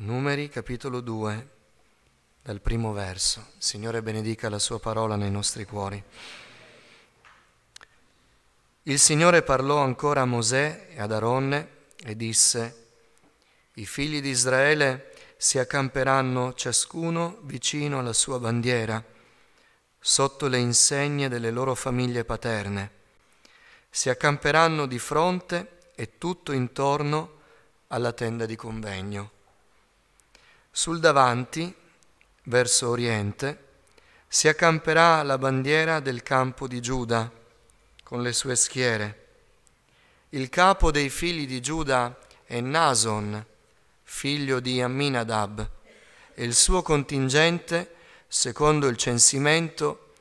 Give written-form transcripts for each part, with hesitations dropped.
Numeri capitolo 2, dal primo verso. Il Signore benedica la sua parola nei nostri cuori. Il Signore parlò ancora a Mosè e ad Aronne e disse: I figli di Israele si accamperanno ciascuno vicino alla sua bandiera, sotto le insegne delle loro famiglie paterne. Si accamperanno di fronte e tutto intorno alla tenda di convegno. Sul davanti, verso oriente, si accamperà la bandiera del campo di Giuda, con le sue schiere. Il capo dei figli di Giuda è Nason, figlio di Amminadab, e il suo contingente, secondo il censimento,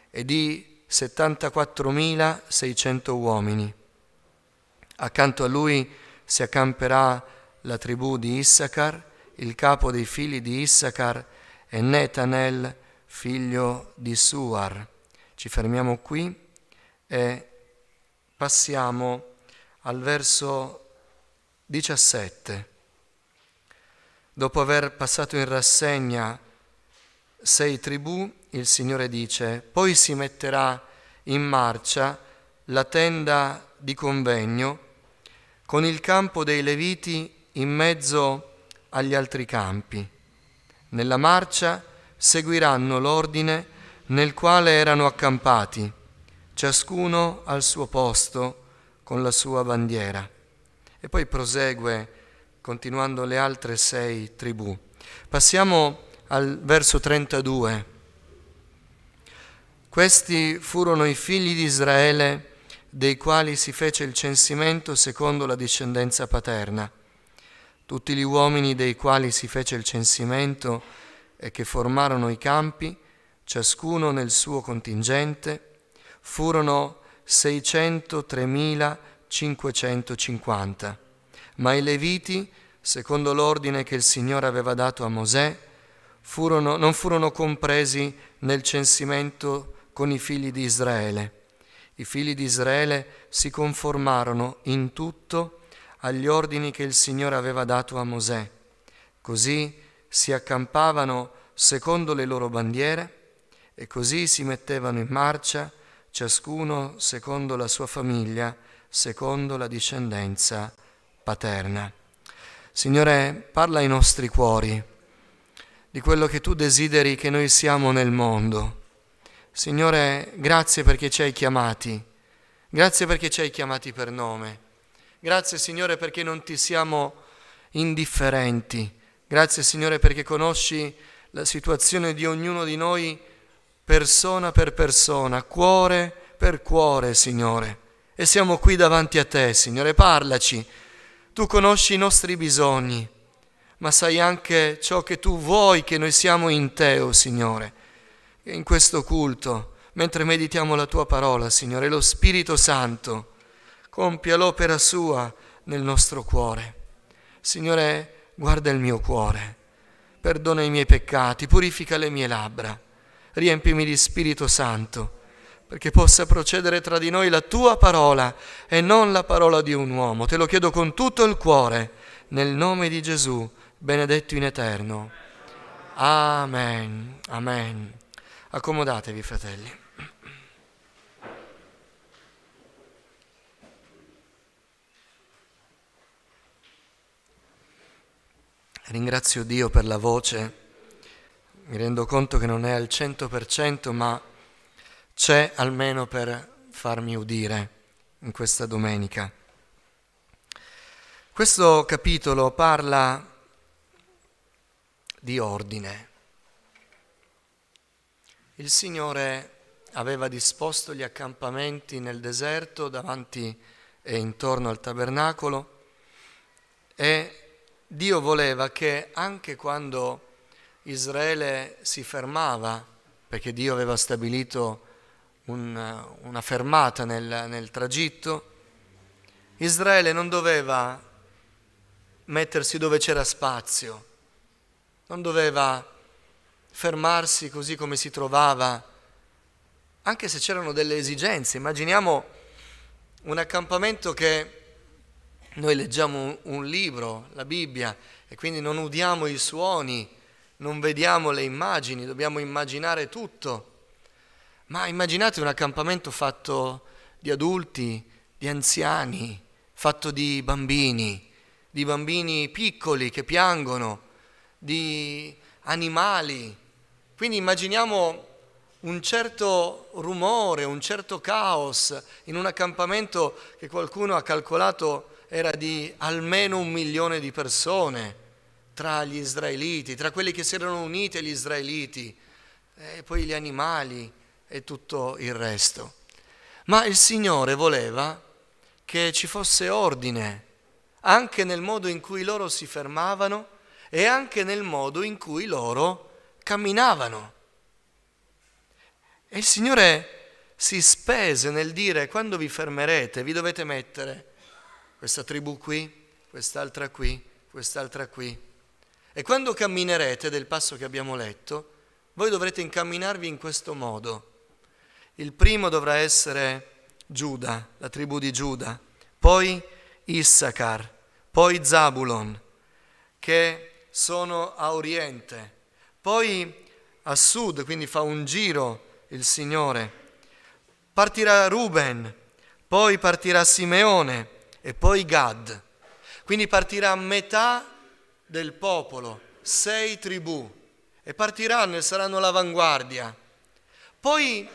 è di 74.600 uomini. Accanto a lui si accamperà la tribù di Issacar. Il capo dei figli di Issacar è Netanel, figlio di Suar. Ci fermiamo qui e passiamo al verso 17. Dopo aver passato in rassegna 6 tribù, il Signore dice: poi si metterà in marcia la tenda di convegno con il campo dei Leviti in mezzo agli altri campi. Nella marcia seguiranno l'ordine nel quale erano accampati, ciascuno al suo posto con la sua bandiera. E poi prosegue continuando le altre 6 tribù. Passiamo al verso 32. Questi furono i figli di Israele dei quali si fece il censimento secondo la discendenza paterna. Tutti gli uomini dei quali si fece il censimento e che formarono i campi, ciascuno nel suo contingente, furono 603.550. Ma i Leviti, secondo l'ordine che il Signore aveva dato a Mosè, non furono compresi nel censimento con i figli di Israele. I figli di Israele si conformarono in tutto agli ordini che il Signore aveva dato a Mosè. Così si accampavano secondo le loro bandiere e così si mettevano in marcia, ciascuno secondo la sua famiglia, secondo la discendenza paterna. Signore, parla ai nostri cuori di quello che Tu desideri che noi siamo nel mondo. Signore, grazie perché ci hai chiamati, grazie perché ci hai chiamati per nome. Grazie, Signore, perché non Ti siamo indifferenti. Grazie, Signore, perché conosci la situazione di ognuno di noi persona per persona, cuore per cuore, Signore. E siamo qui davanti a Te, Signore, parlaci. Tu conosci i nostri bisogni, ma sai anche ciò che Tu vuoi che noi siamo in Te, oh Signore. E in questo culto, mentre meditiamo la Tua parola, Signore, lo Spirito Santo compia l'opera sua nel nostro cuore. Signore, guarda il mio cuore, perdona i miei peccati, purifica le mie labbra, riempimi di Spirito Santo, perché possa procedere tra di noi la Tua parola e non la parola di un uomo. Te lo chiedo con tutto il cuore, nel nome di Gesù, benedetto in eterno. Amen. Amen. Accomodatevi, fratelli. Ringrazio Dio per la voce, mi rendo conto che non è al 100%, ma c'è almeno per farmi udire in questa domenica. Questo capitolo parla di ordine. Il Signore aveva disposto gli accampamenti nel deserto davanti e intorno al tabernacolo e Dio voleva che anche quando Israele si fermava, perché Dio aveva stabilito una fermata nel tragitto, Israele non doveva mettersi dove c'era spazio, non doveva fermarsi così come si trovava, anche se c'erano delle esigenze. Immaginiamo un accampamento che Noi leggiamo un libro, la Bibbia, e quindi non udiamo i suoni, non vediamo le immagini, dobbiamo immaginare tutto. Ma immaginate un accampamento fatto di adulti, di anziani, fatto di bambini piccoli che piangono, di animali. Quindi immaginiamo un certo rumore, un certo caos in un accampamento che qualcuno ha calcolato era di almeno 1 milione di persone tra gli israeliti, tra quelli che si erano uniti agli israeliti, e poi gli animali e tutto il resto. Ma il Signore voleva che ci fosse ordine anche nel modo in cui loro si fermavano e anche nel modo in cui loro camminavano. E il Signore si spese nel dire: quando vi fermerete vi dovete mettere questa tribù qui, quest'altra qui, quest'altra qui. E quando camminerete, del passo che abbiamo letto, voi dovrete incamminarvi in questo modo. Il primo dovrà essere Giuda, la tribù di Giuda, poi Issachar, poi Zabulon, che sono a oriente, poi a sud, quindi fa un giro il Signore. Partirà Ruben, poi partirà Simeone e poi Gad. Quindi partirà metà del popolo, 6 tribù, e partiranno e saranno l'avanguardia. Poi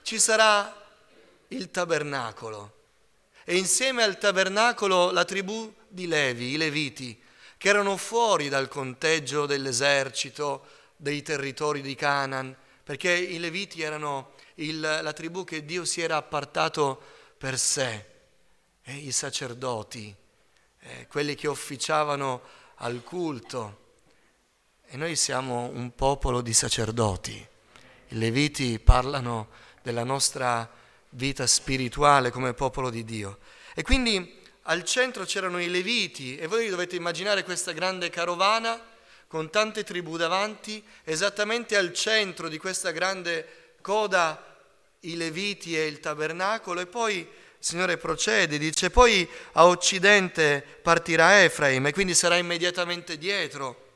ci sarà il tabernacolo e insieme al tabernacolo la tribù di Levi, i Leviti, che erano fuori dal conteggio dell'esercito, dei territori di Canaan, perché i Leviti erano la tribù che Dio si era appartato per sé, e i sacerdoti, quelli che officiavano al culto. E noi siamo un popolo di sacerdoti. I Leviti parlano della nostra vita spirituale come popolo di Dio. E quindi al centro c'erano i Leviti, e voi dovete immaginare questa grande carovana con tante tribù davanti, esattamente al centro di questa grande coda i Leviti e il tabernacolo. E poi il Signore procede, dice: poi a occidente partirà Efraim, e quindi sarà immediatamente dietro,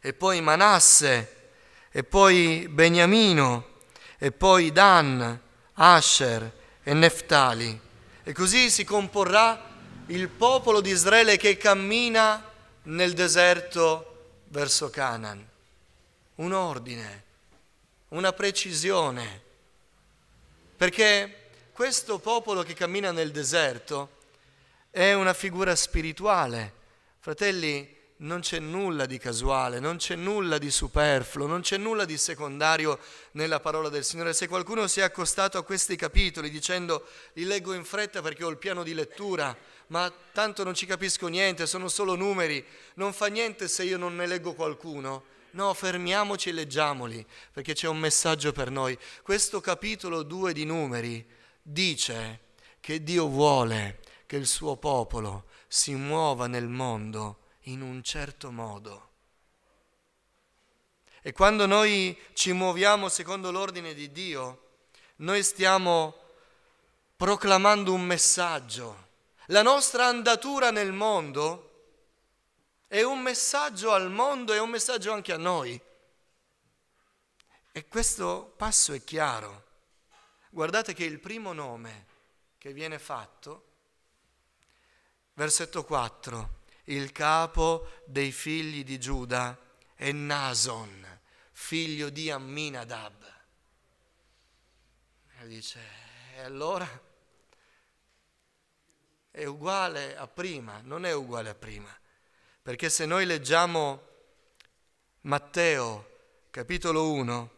e poi Manasse, e poi Beniamino, e poi Dan, Asher e Neftali. E così si comporrà il popolo di Israele che cammina nel deserto verso Canaan. Un ordine, una precisione, perché questo popolo che cammina nel deserto è una figura spirituale. Fratelli, non c'è nulla di casuale, non c'è nulla di superfluo, non c'è nulla di secondario nella parola del Signore. Se qualcuno si è accostato a questi capitoli dicendo: li leggo in fretta perché ho il piano di lettura, ma tanto non ci capisco niente, sono solo numeri, non fa niente se io non ne leggo qualcuno. No, fermiamoci e leggiamoli, perché c'è un messaggio per noi. Questo capitolo 2 di Numeri dice che Dio vuole che il suo popolo si muova nel mondo in un certo modo. E quando noi ci muoviamo secondo l'ordine di Dio, noi stiamo proclamando un messaggio. La nostra andatura nel mondo è un messaggio al mondo e un messaggio anche a noi. E questo passo è chiaro. Guardate che il primo nome che viene fatto, versetto 4, il capo dei figli di Giuda è Nason, figlio di Amminadab. E dice: e allora è uguale a prima? Non è uguale a prima, perché se noi leggiamo Matteo capitolo 1,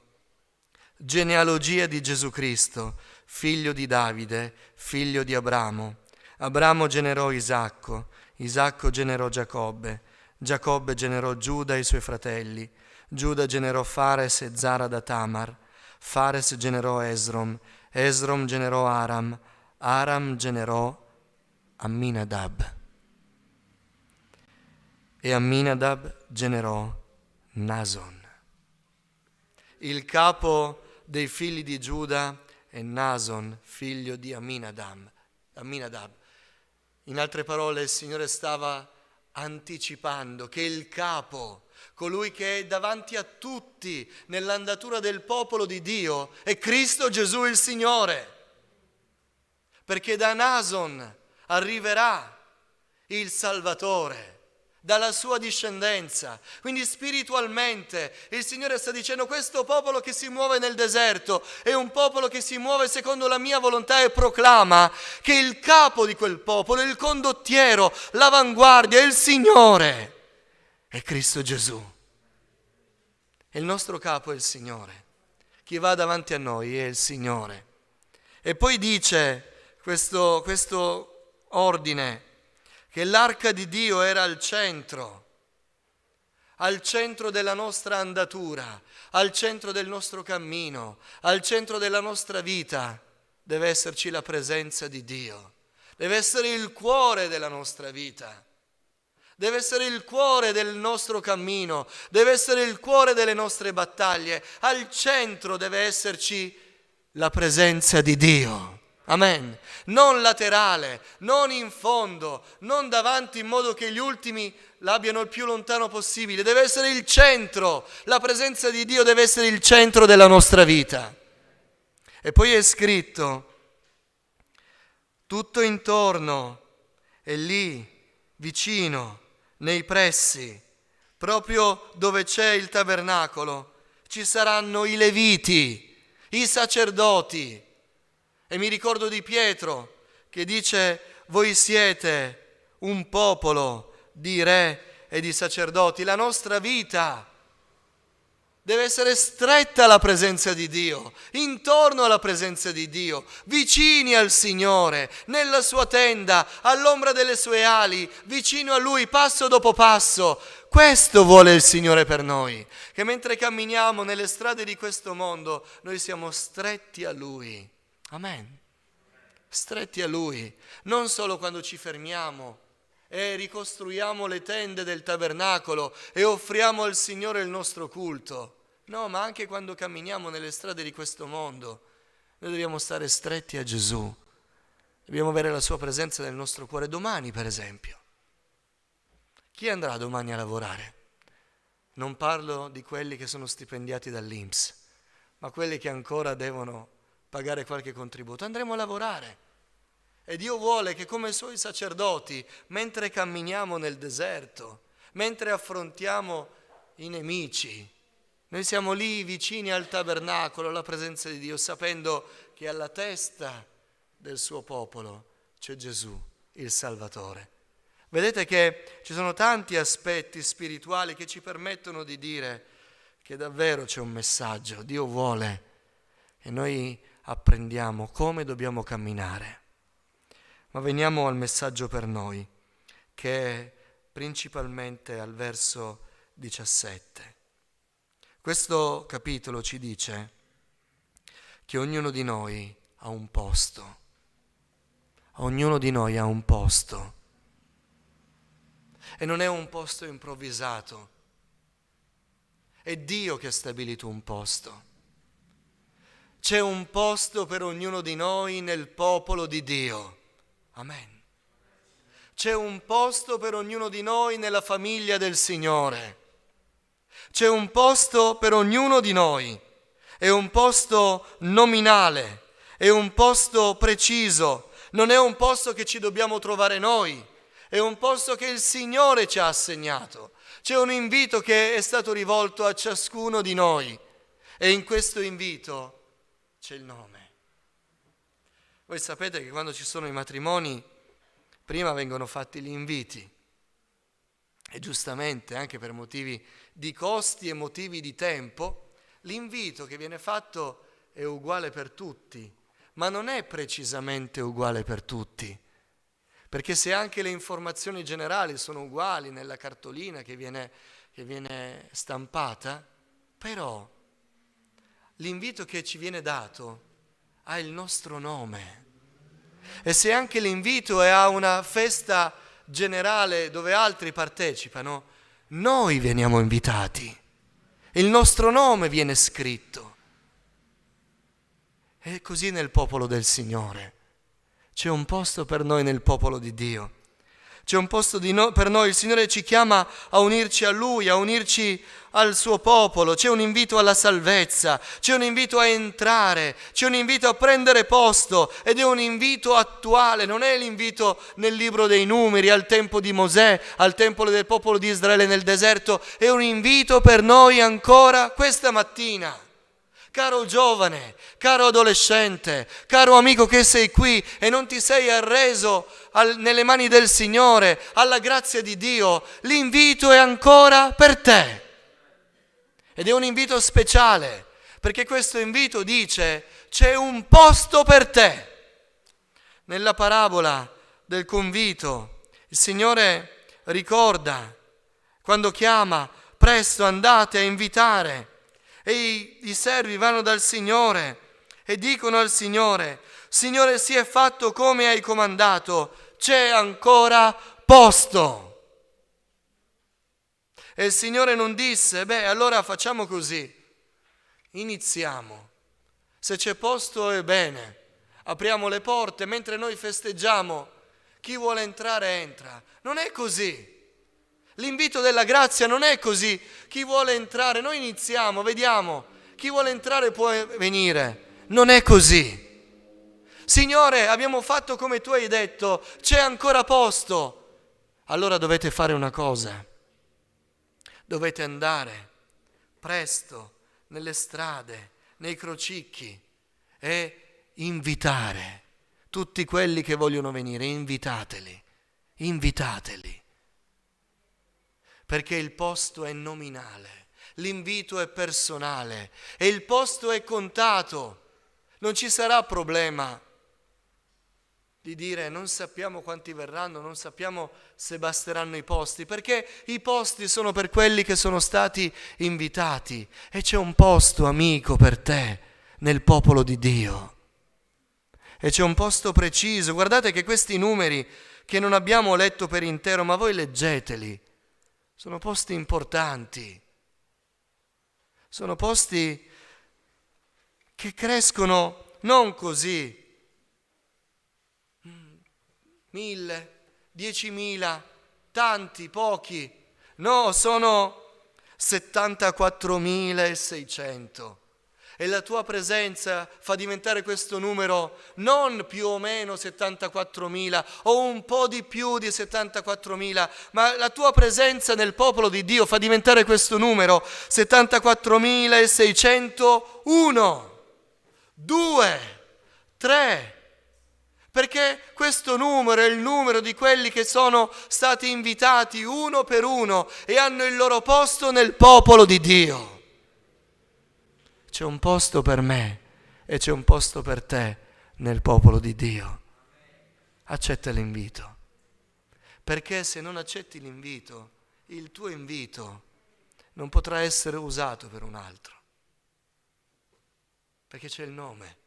genealogia di Gesù Cristo, figlio di Davide, figlio di Abramo. Abramo generò Isacco, Isacco generò Giacobbe, Giacobbe generò Giuda e i suoi fratelli, Giuda generò Fares e Zara da Tamar, Fares generò Esrom, Esrom generò Aram, Aram generò Amminadab, e Amminadab generò Nason. Il capo dei figli di Giuda è Nason, figlio di Amminadab. In altre parole, il Signore stava anticipando che il capo, colui che è davanti a tutti nell'andatura del popolo di Dio, è Cristo Gesù il Signore. Perché da Nason arriverà il Salvatore, dalla sua discendenza. Quindi spiritualmente il Signore sta dicendo: questo popolo che si muove nel deserto è un popolo che si muove secondo la mia volontà e proclama che il capo di quel popolo, il condottiero, l'avanguardia, il Signore è Cristo Gesù. E il nostro capo è il Signore. Chi va davanti a noi è il Signore. E poi dice questo ordine che l'arca di Dio era al centro della nostra andatura, al centro del nostro cammino, al centro della nostra vita. Deve esserci la presenza di Dio, deve essere il cuore della nostra vita, deve essere il cuore del nostro cammino, deve essere il cuore delle nostre battaglie. Al centro deve esserci la presenza di Dio. Amen. Non laterale, non in fondo, non davanti in modo che gli ultimi l'abbiano il più lontano possibile. Deve essere il centro, la presenza di Dio deve essere il centro della nostra vita. E poi è scritto: tutto intorno e lì, vicino, nei pressi, proprio dove c'è il tabernacolo, ci saranno i Leviti, i sacerdoti. E mi ricordo di Pietro che dice: voi siete un popolo di re e di sacerdoti. La nostra vita deve essere stretta alla presenza di Dio, intorno alla presenza di Dio, vicini al Signore, nella sua tenda, all'ombra delle sue ali, vicino a Lui, passo dopo passo. Questo vuole il Signore per noi, che mentre camminiamo nelle strade di questo mondo, noi siamo stretti a Lui. Amen. Stretti a Lui, non solo quando ci fermiamo e ricostruiamo le tende del tabernacolo e offriamo al Signore il nostro culto, no, ma anche quando camminiamo nelle strade di questo mondo. Noi dobbiamo stare stretti a Gesù, dobbiamo avere la sua presenza nel nostro cuore. Domani, per esempio, chi andrà domani a lavorare? Non parlo di quelli che sono stipendiati dall'INPS, ma quelli che ancora devono pagare qualche contributo. Andremo a lavorare e Dio vuole che, come Suoi sacerdoti, mentre camminiamo nel deserto, mentre affrontiamo i nemici, noi siamo lì vicini al tabernacolo, alla presenza di Dio, sapendo che alla testa del suo popolo c'è Gesù, il Salvatore. Vedete che ci sono tanti aspetti spirituali che ci permettono di dire che davvero c'è un messaggio. Dio vuole e noi apprendiamo come dobbiamo camminare. Ma veniamo al messaggio per noi, che è principalmente al verso 17. Questo capitolo ci dice che ognuno di noi ha un posto. Ognuno di noi ha un posto. E non è un posto improvvisato. È Dio che ha stabilito un posto. C'è un posto per ognuno di noi nel popolo di Dio. Amen. C'è un posto per ognuno di noi nella famiglia del Signore. C'è un posto per ognuno di noi. È un posto nominale, è un posto preciso, non è un posto che ci dobbiamo trovare noi, è un posto che il Signore ci ha assegnato. C'è un invito che è stato rivolto a ciascuno di noi e in questo invito c'è il nome. Voi sapete che quando ci sono i matrimoni, prima vengono fatti gli inviti e giustamente anche per motivi di costi e motivi di tempo, l'invito che viene fatto è uguale per tutti, ma non è precisamente uguale per tutti, perché se anche le informazioni generali sono uguali nella cartolina che viene stampata, però l'invito che ci viene dato ha il nostro nome. E se anche l'invito è a una festa generale dove altri partecipano, noi veniamo invitati. Il nostro nome viene scritto. E così nel popolo del Signore. C'è un posto per noi nel popolo di Dio. C'è un posto per noi. Il Signore ci chiama a unirci a Lui, a unirci al suo popolo. C'è un invito alla salvezza, c'è un invito a entrare, c'è un invito a prendere posto, ed è un invito attuale. Non è l'invito nel libro dei Numeri, al tempo di Mosè, al tempo del popolo di Israele nel deserto. È un invito per noi ancora questa mattina. Caro giovane, caro adolescente, caro amico che sei qui e non ti sei arreso nelle mani del Signore, alla grazia di Dio, l'invito è ancora per te. Ed è un invito speciale, perché questo invito dice: c'è un posto per te. Nella parabola del convito, il Signore ricorda, quando chiama: presto andate a invitare. E i servi vanno dal Signore e dicono al Signore: Signore, si è fatto come hai comandato, c'è ancora posto. E il Signore non disse: allora facciamo così, iniziamo. Se c'è posto è bene, apriamo le porte, mentre noi festeggiamo, chi vuole entrare entra. Non è così. L'invito della grazia non è così. Chi vuole entrare, noi iniziamo, vediamo. Chi vuole entrare può venire. Non è così. Signore, abbiamo fatto come tu hai detto, c'è ancora posto. Allora dovete fare una cosa. Dovete andare presto nelle strade, nei crocicchi e invitare tutti quelli che vogliono venire. Invitateli. Perché il posto è nominale, l'invito è personale e il posto è contato. Non ci sarà problema di dire: non sappiamo quanti verranno, non sappiamo se basteranno i posti, perché i posti sono per quelli che sono stati invitati, e c'è un posto, amico, per te nel popolo di Dio. E c'è un posto preciso. Guardate che questi numeri che non abbiamo letto per intero, ma voi leggeteli, sono posti importanti, sono posti che crescono non così, 1.000, 10.000, tanti, pochi, no, sono 74.600. E la tua presenza fa diventare questo numero non più o meno 74.000 o un po' di più di 74.000, ma la tua presenza nel popolo di Dio fa diventare questo numero 74.601, 2, 3, perché questo numero è il numero di quelli che sono stati invitati uno per uno e hanno il loro posto nel popolo di Dio. C'è un posto per me e c'è un posto per te nel popolo di Dio. Accetta l'invito, perché se non accetti l'invito, il tuo invito non potrà essere usato per un altro, perché c'è il nome.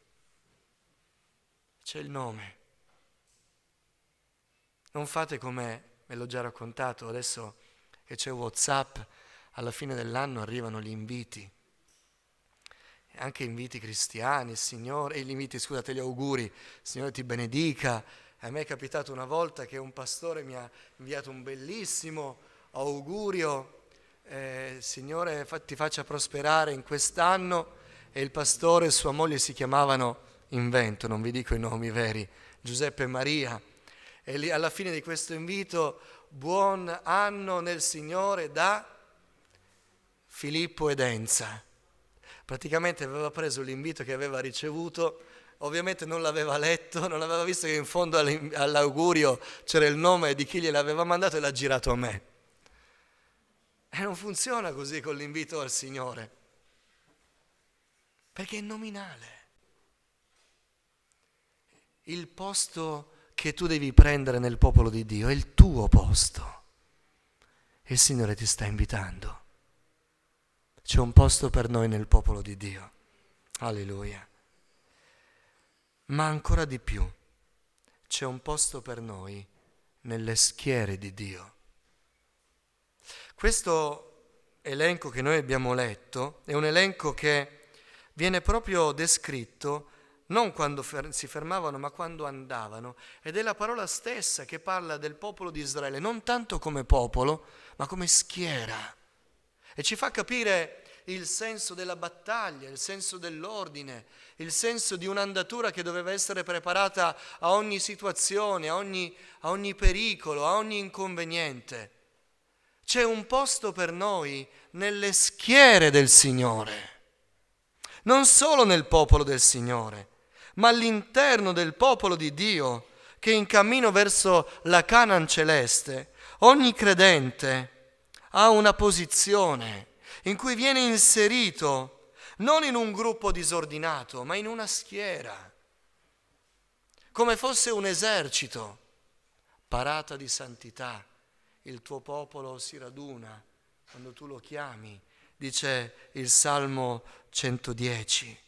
Non fate come me l'ho già raccontato, adesso che c'è WhatsApp, alla fine dell'anno arrivano gli inviti. Anche inviti cristiani, Signore, gli auguri, il Signore ti benedica. A me è capitato una volta che un pastore mi ha inviato un bellissimo augurio, Signore ti faccia prosperare in quest'anno, e il pastore e sua moglie si chiamavano, invento, non vi dico i nomi veri, Giuseppe e Maria, e lì alla fine di questo invito: buon anno nel Signore da Filippo ed Enza. Praticamente aveva preso l'invito che aveva ricevuto, ovviamente non l'aveva letto, non aveva visto che in fondo all'augurio c'era il nome di chi gliel'aveva mandato e l'ha girato a me. E non funziona così con l'invito al Signore, perché è nominale. Il posto che tu devi prendere nel popolo di Dio è il tuo posto. Il Signore ti sta invitando. C'è un posto per noi nel popolo di Dio. Alleluia. Ma ancora di più, c'è un posto per noi nelle schiere di Dio. Questo elenco che noi abbiamo letto è un elenco che viene proprio descritto non quando si fermavano, ma quando andavano. Ed è la parola stessa che parla del popolo di Israele, non tanto come popolo, ma come schiera. E ci fa capire il senso della battaglia, il senso dell'ordine, il senso di un'andatura che doveva essere preparata a ogni situazione, a ogni pericolo, a ogni inconveniente. C'è un posto per noi nelle schiere del Signore, non solo nel popolo del Signore, ma all'interno del popolo di Dio che in cammino verso la Canaan celeste. Ogni credente ha una posizione in cui viene inserito non in un gruppo disordinato, ma in una schiera, come fosse un esercito, parata di santità. Il tuo popolo si raduna quando tu lo chiami, dice il Salmo 110.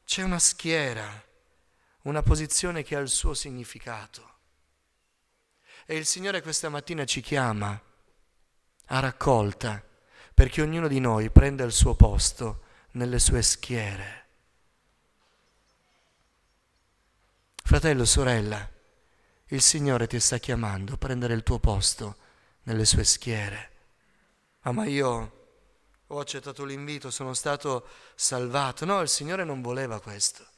C'è una schiera, una posizione che ha il suo significato. E il Signore questa mattina ci chiama a raccolta perché ognuno di noi prenda il suo posto nelle sue schiere. Fratello, sorella, il Signore ti sta chiamando a prendere il tuo posto nelle sue schiere. Ma io ho accettato l'invito, sono stato salvato. No, il Signore non voleva questo. Il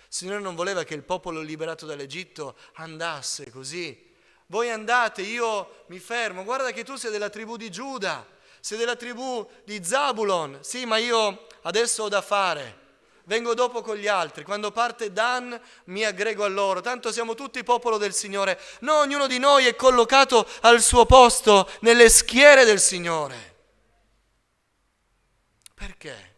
Signore non voleva che il popolo liberato dall'Egitto andasse così. Voi andate, io mi fermo. Guarda che tu sei della tribù di Giuda, sei della tribù di Zabulon. Sì, ma io adesso ho da fare. Vengo dopo con gli altri. Quando parte Dan mi aggrego a loro. Tanto siamo tutti popolo del Signore. No, ognuno di noi è collocato al suo posto nelle schiere del Signore. Perché?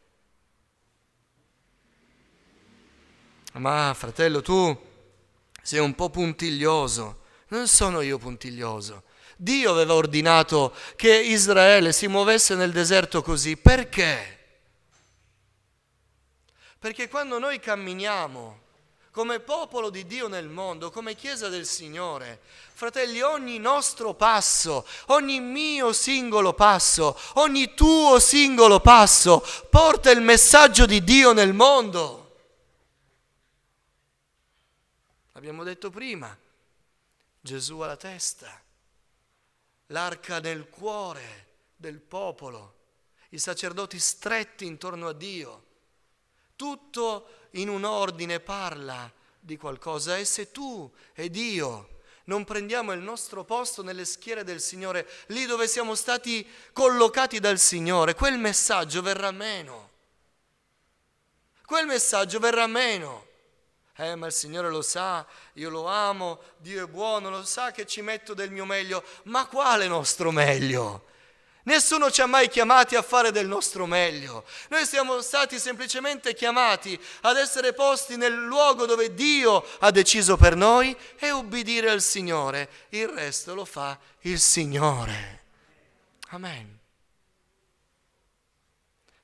Ma fratello, tu sei un po' puntiglioso. Non sono io puntiglioso. Dio aveva ordinato che Israele si muovesse nel deserto così. Perché? Perché quando noi camminiamo come popolo di Dio nel mondo, come Chiesa del Signore, fratelli, ogni nostro passo, ogni mio singolo passo, ogni tuo singolo passo porta il messaggio di Dio nel mondo. Abbiamo detto prima, Gesù alla testa, l'arca nel cuore del popolo, i sacerdoti stretti intorno a Dio. Tutto in un ordine parla di qualcosa, e se tu ed io non prendiamo il nostro posto nelle schiere del Signore, lì dove siamo stati collocati dal Signore, quel messaggio verrà meno. Quel messaggio verrà meno. Ma il Signore lo sa, io lo amo, Dio è buono, lo sa che ci metto del mio meglio. Ma quale nostro meglio? Nessuno ci ha mai chiamati a fare del nostro meglio. Noi siamo stati semplicemente chiamati ad essere posti nel luogo dove Dio ha deciso per noi e ubbidire al Signore. Il resto lo fa il Signore. Amen.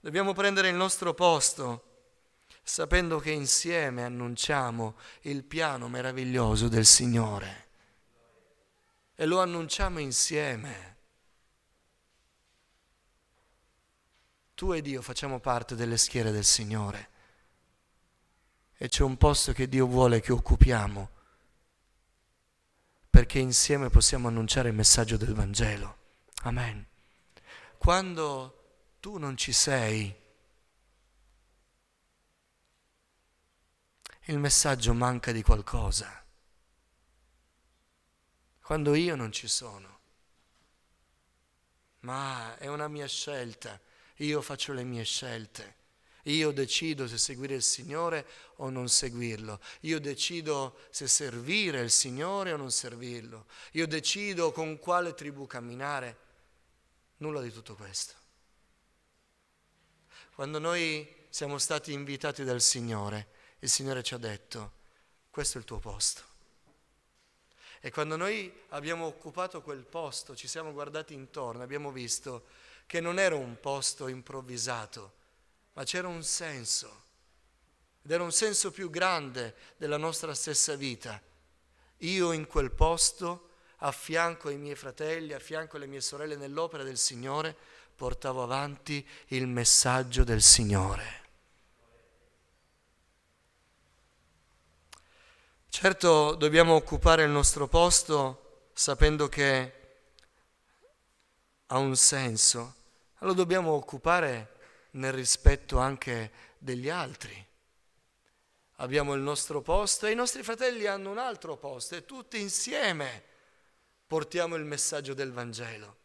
Dobbiamo prendere il nostro posto, sapendo che insieme annunciamo il piano meraviglioso del Signore. E lo annunciamo insieme. Tu ed io facciamo parte delle schiere del Signore e c'è un posto che Dio vuole che occupiamo perché insieme possiamo annunciare il messaggio del Vangelo. Amen. Quando tu non ci sei, il messaggio manca di qualcosa. Quando io non ci sono, ma è una mia scelta. Io faccio le mie scelte, io decido se seguire il Signore o non seguirlo, io decido se servire il Signore o non servirlo, io decido con quale tribù camminare. Nulla di tutto questo. Quando noi siamo stati invitati dal Signore, il Signore ci ha detto, questo è il tuo posto. E quando noi abbiamo occupato quel posto, ci siamo guardati intorno, abbiamo visto che non era un posto improvvisato, ma c'era un senso, ed era un senso più grande della nostra stessa vita. Io in quel posto, a fianco ai miei fratelli, a fianco alle mie sorelle nell'opera del Signore, portavo avanti il messaggio del Signore. Certo dobbiamo occupare il nostro posto sapendo che ha un senso, lo dobbiamo occupare nel rispetto anche degli altri. Abbiamo il nostro posto e i nostri fratelli hanno un altro posto e tutti insieme portiamo il messaggio del Vangelo.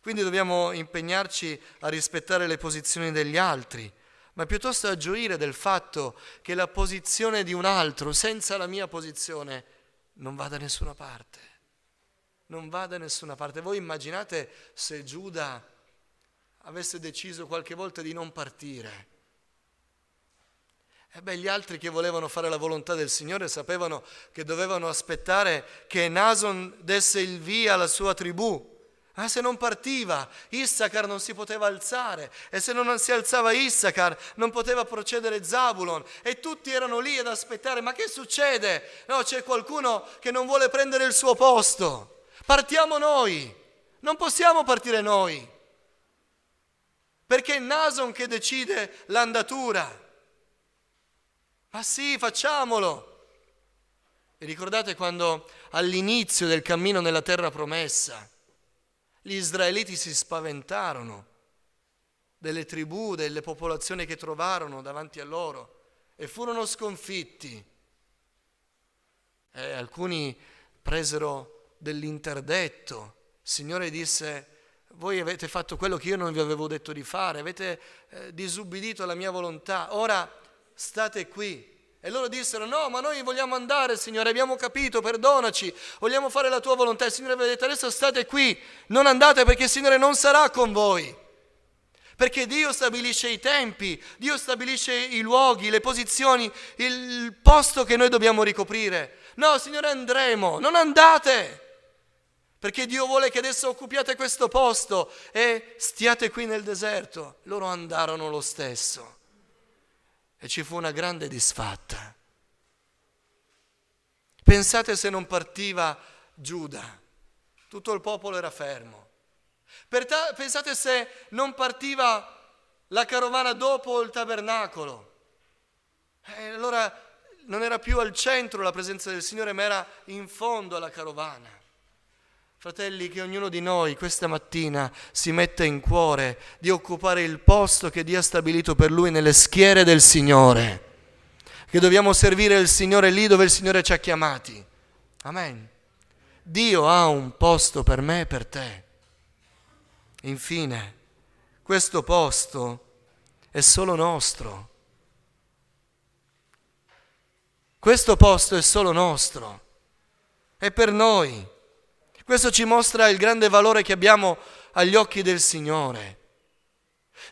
Quindi dobbiamo impegnarci a rispettare le posizioni degli altri, ma piuttosto a gioire del fatto che la posizione di un altro senza la mia posizione non va da nessuna parte. Non va da nessuna parte. Voi immaginate se Giuda avesse deciso qualche volta di non partire. Gli altri che volevano fare la volontà del Signore sapevano che dovevano aspettare che Nason desse il via alla sua tribù. Se non partiva, Issacar non si poteva alzare, e se non si alzava Issacar non poteva procedere Zabulon, e tutti erano lì ad aspettare. Ma che succede? No, c'è qualcuno che non vuole prendere il suo posto. Partiamo noi, non possiamo partire noi, perché è Nason che decide l'andatura. Ma sì, facciamolo. E ricordate quando all'inizio del cammino nella terra promessa gli israeliti si spaventarono delle tribù, delle popolazioni che trovarono davanti a loro e furono sconfitti. Alcuni presero dell'interdetto. Il Signore disse: voi avete fatto quello che io non vi avevo detto di fare, avete disubbidito alla mia volontà, ora state qui. E loro dissero: no, ma noi vogliamo andare, Signore, abbiamo capito, perdonaci, vogliamo fare la tua volontà. Il Signore aveva detto: adesso state qui, non andate, perché il Signore non sarà con voi. Perché Dio stabilisce i tempi, Dio stabilisce i luoghi, le posizioni, il posto che noi dobbiamo ricoprire. No, Signore, andremo, non andate, perché Dio vuole che adesso occupiate questo posto e stiate qui nel deserto. Loro andarono lo stesso. E ci fu una grande disfatta. Pensate se non partiva Giuda, tutto il popolo era fermo. Pensate se non partiva la carovana dopo il tabernacolo. Allora non era più al centro la presenza del Signore, ma era in fondo alla carovana. Fratelli, che ognuno di noi questa mattina si metta in cuore di occupare il posto che Dio ha stabilito per Lui nelle schiere del Signore, che dobbiamo servire il Signore lì dove il Signore ci ha chiamati. Amen. Dio ha un posto per me e per te. Infine, questo posto è solo nostro. Questo posto è solo nostro. È per noi. Questo ci mostra il grande valore che abbiamo agli occhi del Signore.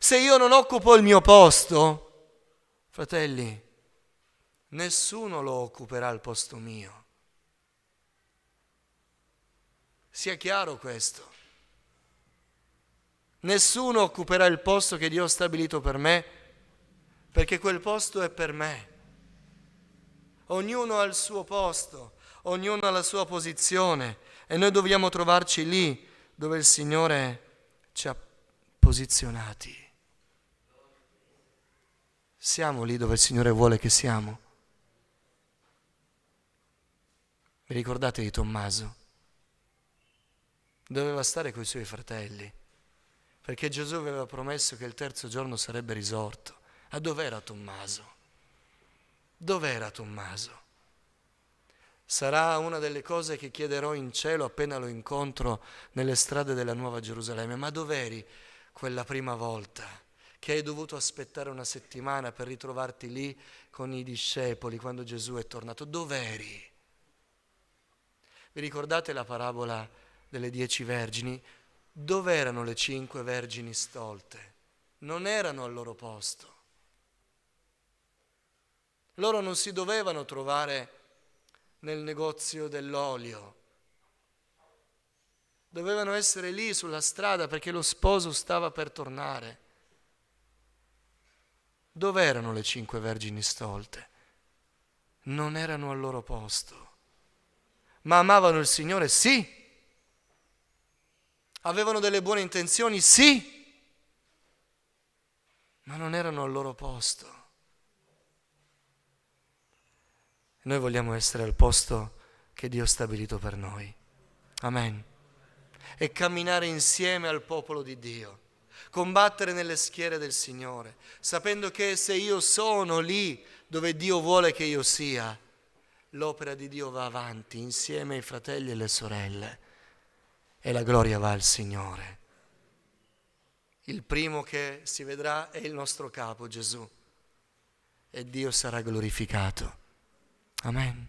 Se io non occupo il mio posto, fratelli, nessuno lo occuperà al posto mio. Sia chiaro questo. Nessuno occuperà il posto che Dio ha stabilito per me, perché quel posto è per me. Ognuno ha il suo posto, ognuno ha la sua posizione. E noi dobbiamo trovarci lì dove il Signore ci ha posizionati. Siamo lì dove il Signore vuole che siamo. Vi ricordate di Tommaso? Doveva stare con i suoi fratelli, perché Gesù aveva promesso che il terzo giorno sarebbe risorto. Ma dov'era Tommaso? Dov'era Tommaso? Sarà una delle cose che chiederò in cielo appena lo incontro nelle strade della Nuova Gerusalemme. Ma dov'eri quella prima volta che hai dovuto aspettare una settimana per ritrovarti lì con i discepoli quando Gesù è tornato? Dov'eri? Vi ricordate la parabola delle 10 vergini? Dov'erano le 5 vergini stolte? Non erano al loro posto. Loro non si dovevano trovare nel negozio dell'olio. Dovevano essere lì sulla strada perché lo sposo stava per tornare. Dov'erano le 5 vergini stolte? Non erano al loro posto. Ma amavano il Signore? Sì. Avevano delle buone intenzioni? Sì. Ma non erano al loro posto. Noi vogliamo essere al posto che Dio ha stabilito per noi. Amen. E camminare insieme al popolo di Dio, combattere nelle schiere del Signore, sapendo che se io sono lì dove Dio vuole che io sia, l'opera di Dio va avanti insieme ai fratelli e alle sorelle e la gloria va al Signore. Il primo che si vedrà è il nostro capo, Gesù, e Dio sarà glorificato. Amen.